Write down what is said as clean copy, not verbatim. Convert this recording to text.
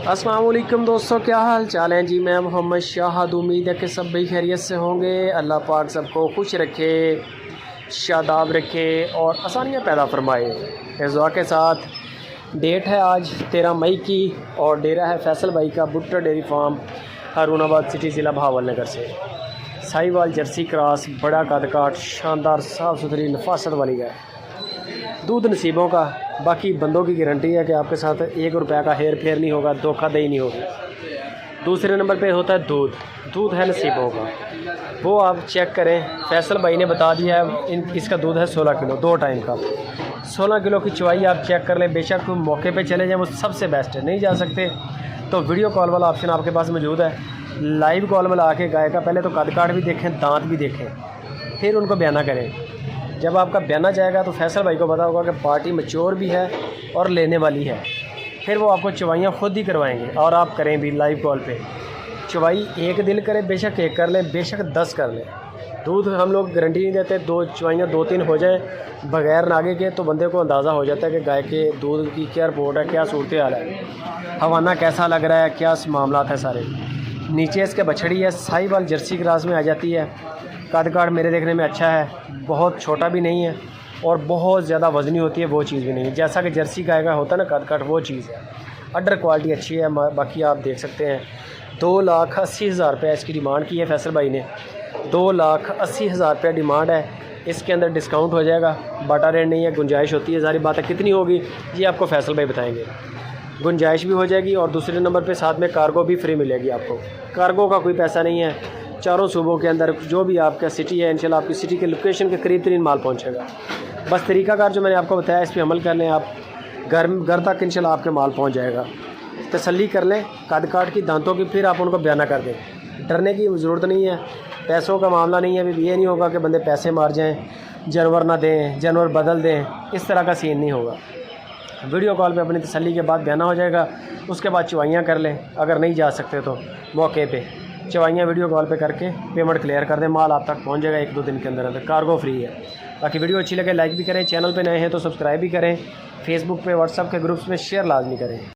अस्सलाम वालेकुम दोस्तों, क्या हाल चाल है जी। मैं मोहम्मद शाहद, उम्मीद है कि सब भाई खैरियत से होंगे। अल्लाह पाक सबको खुश रखे, शादाब रखे और आसानियाँ पैदा फरमाए। इस दुआ के साथ डेट है आज 13 मई की और डेरा है फैसल भाई का Bhutto dairy farm, Harunabad city, ज़िला भावल नगर से। साहिवाल जर्सी क्रॉस, बड़ा कद काट, शानदार साफ़ सुथरी नफासत वाली गाय। दूध नसीबों का, बाकी बंदों की गारंटी है कि आपके साथ 1 रुपये का हेर फेर नहीं होगा, धोखाधड़ी नहीं होगी। दूसरे नंबर पे होता है दूध है नसीबों का, वो आप चेक करें। फैसल भाई ने बता दिया है इसका दूध है 16 किलो 2 टाइम का। 16 किलो की चवाई आप चेक कर लें। बेशक कोई मौके पे चले जाएँ, वो सबसे बेस्ट है। नहीं जा सकते तो वीडियो कॉल वाला ऑप्शन आपके पास मौजूद है। लाइव कॉल में ला के गाय का पहले तो कद काट भी देखें, दांत भी देखें, फिर उनको बयाना करें। जब आपका बयाना जाएगा तो फैसल भाई को पता होगा कि पार्टी मैच्योर भी है और लेने वाली है। फिर वो आपको चवाइयाँ खुद ही करवाएंगे और आप करें भी लाइव कॉल पे। चवाई एक दिल करें, बेशक 1 कर लें, बेशक 10 कर लें। दूध हम लोग गारंटी नहीं देते, 2 चवाइयाँ 2-3 हो जाए बग़ैर नागे के तो बंदे को अंदाज़ा हो जाता है कि गाय के दूध की क्या रिपोर्ट है, क्या सूरत हाल है, हवाना कैसा लग रहा है, क्या मामला है सारे। नीचे इसके बछड़ी है, साहिवाल जर्सी क्रॉस में आ जाती है। कद काट मेरे देखने में अच्छा है, बहुत छोटा भी नहीं है और बहुत ज़्यादा वज़नी होती है, वो चीज़ भी नहीं है। जैसा कि जर्सी गाय का होता है ना कद काट, वो चीज़ है। अडर क्वालिटी अच्छी है। बाकी आप देख सकते हैं 2,80,000 रुपये इसकी डिमांड की है फैसल भाई ने। 2,80,000 रुपये डिमांड है। इसके अंदर डिस्काउंट हो जाएगा, बाटा रेट नहीं है, गुंजाइश होती है। सारी बातें कितनी होगी ये आपको फैसल भाई बताएंगे। गुंजाइश भी हो जाएगी और दूसरे नंबर पे साथ में कार्गो भी फ्री मिलेगी आपको। कार्गो का कोई पैसा नहीं है। चारों सूबों के अंदर जो भी आपका सिटी है, इंशाल्लाह आपकी सिटी के लोकेशन के करीब तरीन माल पहुंचेगा। बस तरीकाकार जो मैंने आपको बताया इस पर अमल कर लें आप, घर तक इंशाल्लाह आपके माल पहुंच जाएगा। तसल्ली कर लें कद काट की, दांतों की, फिर आप उनको बयाना कर दें। डरने की ज़रूरत नहीं है, पैसों का मामला नहीं है। अभी ये नहीं होगा कि बंदे पैसे मार जाएँ, जानवर ना दें, जानवर बदल दें, इस तरह का सीन नहीं होगा। वीडियो कॉल पे अपनी तसल्ली के बाद बयाना हो जाएगा। उसके बाद चवाइयाँ कर लें, अगर नहीं जा सकते तो मौके पे चवाइयाँ वीडियो कॉल पे करके पेमेंट क्लियर कर दें। माल आप तक पहुंच जाएगा 1-2 दिन के अंदर अंदर। कार्गो फ्री है। बाकी वीडियो अच्छी लगे लाइक भी करें, चैनल पे नए हैं तो सब्सक्राइब भी करें, फेसबुक पे व्हाट्सएप के ग्रुप्स में शेयर लाजमी करें।